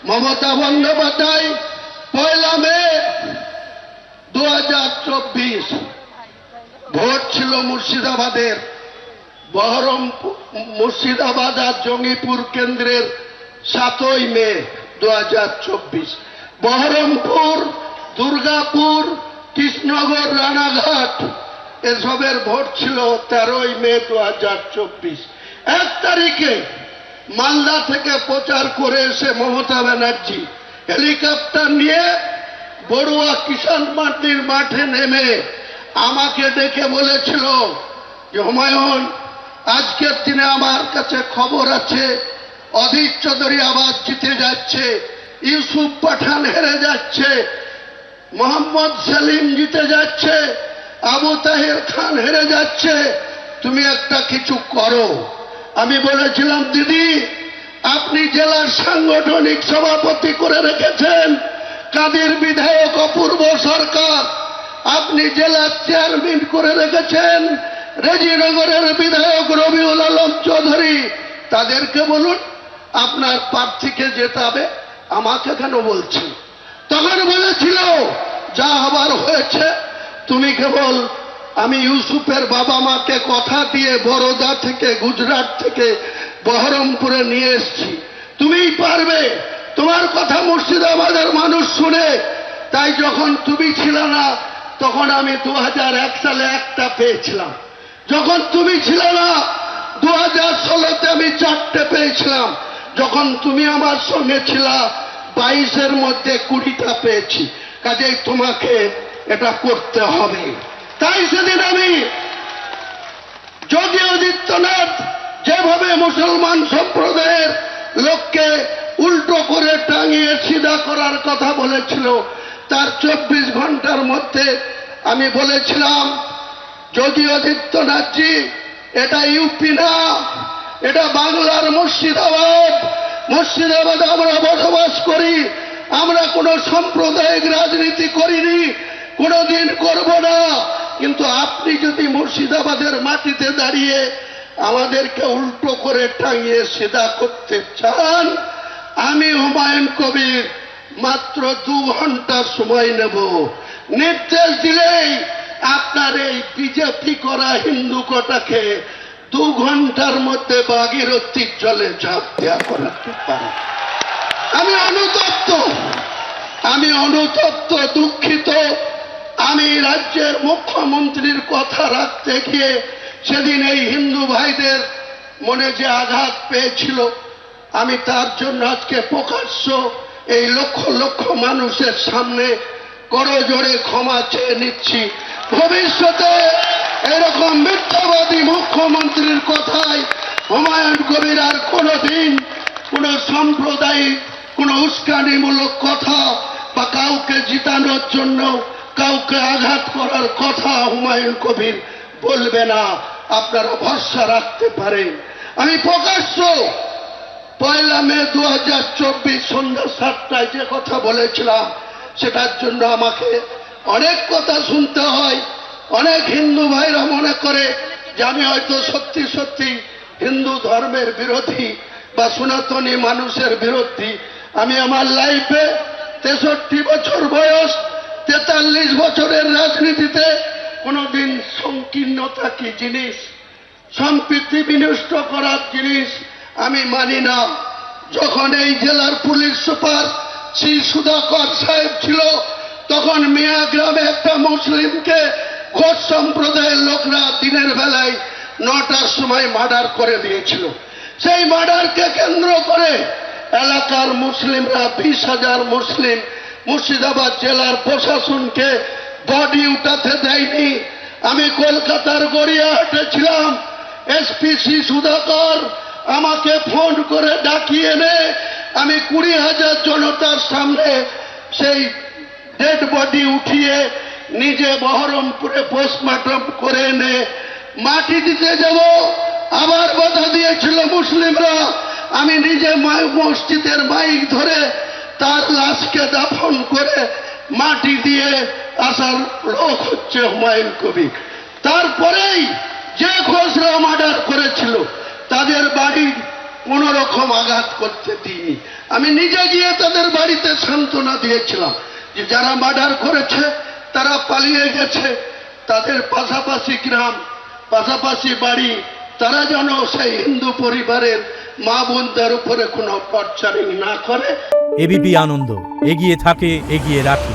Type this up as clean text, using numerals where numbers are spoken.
মমতা বন্দ্যোপাধ্যায় 1 মে 2024 vote ছিল মুর্শিদাবাদের বহরমপুর, মুর্শিদাবাদ আর জঙ্গিপুর কেন্দ্রের 7 মে 2024। বহরমপুর, দুর্গাপুর, কৃষ্ণনগর, রানাঘাট এসবের ভোট ছিল 13 মে 2024। 1 তারিখে মালদা থেকে প্রচার করে এসে মমতা ব্যানার্জি হেলিকপ্টার নিয়ে বড়ুয়া কিষাণ মান্ডির মাঠে নেমে আমাকে ডেকে বলেছিল যে হুমায়ুন, আজকের দিনে আমার কাছে খবর আছে অধীর চৌধুরী আবার জিতে যাচ্ছে, ইউসুফ পাঠান হেরে যাচ্ছে, মোহাম্মদ সেলিম জিতে যাচ্ছে, আবু তাহের খান হেরে যাচ্ছে, তুমি একটা কিছু করো। আমি বলেছিলাম, দিদি আপনি জেলার সাংগঠনিক সভাপতি করে রেখেছেন কাদের বিধায়ক অপূর্ব সরকার, আপনি জেলার চেয়ারম্যান করে রেখেছেন রেজিনগরের বিধায়ক রবিউল আলম চৌধুরী, তাদেরকে বলুন আপনার প্রার্থীকে জেতাবে, আমাকে কেন বলছেন? তখন বলেছিল যা হবার হয়েছে, তুমি কেবল, আমি ইউসুফের বাবা মাকে কথা দিয়ে বরোদা থেকে, গুজরাট থেকে বহরমপুরে নিয়ে এসেছি, তুমিই পারবে, তোমার কথা মুর্শিদাবাদের মানুষ শুনে। তাই যখন তুমি ছিল না তখন আমি 2001 সালে একটা পেয়েছিলাম, যখন তুমি ছিল না 2016তে আমি 4টে পেয়েছিলাম, যখন তুমি আমার সঙ্গে ছিলা 22-এর মধ্যে 20টা পেয়েছি। কাজেই তোমাকে এটা করতে হবে। তাই সেদিন আমি যোগী আদিত্যনাথ যেভাবে মুসলমান সম্প্রদায়ের লোককে উল্টো করে টাঙিয়ে সিধা করার কথা বলেছিল, তার 24 ঘন্টার মধ্যে আমি বলেছিলাম, যোগী আদিত্যনাথজি এটা ইউপি না, এটা বাংলার মুর্শিদাবাদ। মুর্শিদাবাদে আমরা বসবাস করি, আমরা কোনো সাম্প্রদায়িক রাজনীতি করিনি, কোনোদিন করব না। কিন্তু আপনি যদি মুর্শিদাবাদের মাটিতে দাঁড়িয়ে আমাদেরকে উল্টো করে টাঙিয়ে সিধা করতে চান, আমি হুমায়ুন কবির মাত্র 2 ঘন্টা সময় নেব। নির্দেশ দিলেই আপনার এই বিজেপি করা হিন্দু কোটাকে 2 ঘন্টার মধ্যে ভাগীরথীর জলে ঝাঁপ দেওয়া করাতে পারে। আমি অনুতপ্ত, দুঃখিত। আমি রাজ্যের মুখ্যমন্ত্রীর কথা রাখতে গিয়ে সেদিন এই হিন্দু ভাইদের মনে যে আঘাত পেয়েছিল, আমি তার জন্য আজকে প্রকাশ্য এই লক্ষ লক্ষ মানুষের সামনে করজোড়ে ক্ষমা চেয়ে নিচ্ছি। ভবিষ্যতে এরকম মিথ্যাবাদী মুখ্যমন্ত্রীর কথায় হুমায়ুন কবির আর কোনোদিন কোন সাম্প্রদায়িক, কোন উস্কানিমূলক কথা বা কাউকে জিতানোর জন্য কাউকে আঘাত করার কথা হুমায়ুন কবির বলবে না, আপনারা ভরসা রাখতে পারেন। আমি প্রকাশ্য 1 মে 2024 সন্ধ্যা 7টায় যে কথা বলেছিলাম, সেটার জন্য আমাকে অনেক কথা শুনতে হয়। অনেক হিন্দু ভাইরা মনে করে যে আমি হয়তো সত্যি সত্যি হিন্দু ধর্মের বিরোধী বা সনাতনী মানুষের বিরোধী। আমি আমার লাইফে 63 বছর বয়স, 43 বছরের রাজনীতিতে কোনোদিন সংকীর্ণতা কি জিনিস, সম্প্রীতি বিনষ্ট করার জিনিস আমি মানি না। যখন এই জেলার পুলিশ সুপার শ্রী সুধাকর সাহেব ছিল, তখন মিয়া গ্রামে একটা মুসলিমকে ঘোষ সম্প্রদায়ের লোকরা দিনের বেলায় 9টার সময় মার্ডার করে দিয়েছিল। সেই মার্ডারকে কেন্দ্র করে এলাকার মুসলিমরা 20,000 মুসলিম মুর্শিদাবাদ জেলার প্রশাসনকে বডি উঠাতে দেয়নি। আমি কলকাতার গড়িয়াহাটে ছিলাম, এসপিসি সুধাকর আমাকে ফোন করে ডাকিয়ে এনে আমি 20,000 জনতার সামনে সেই ডেড বডি উঠিয়ে নিজে বহরমপুরে পোস্টমর্টম করে এনে মাটি দিতে যাব। আবার বাধা দিয়েছিল মুসলিমরা। আমি নিজে মসজিদের মাইক ধরে তার লাশকে দাফন করে মাটি দিয়ে আসার লোক হচ্ছে হুমায়ুন কবির। তারপরেই যে ঘোষরা মার্ডার করেছিল তাদের বাড়ি কোন রকম আঘাত করতে দিইনি। আমি নিজে গিয়ে তাদের বাড়িতে সান্ত্বনা দিয়েছিলাম যে যারা মার্ডার করেছে তারা পালিয়ে গেছে, তাদের পাশাপাশি গ্রাম, পাশাপাশি বাড়ি, তারা যেন সেই হিন্দু পরিবারের মা বোনদের উপরে কোনো টর্চারিং না করে। এবিপি আনন্দ, এগিয়ে থাকে, এগিয়ে রাখে।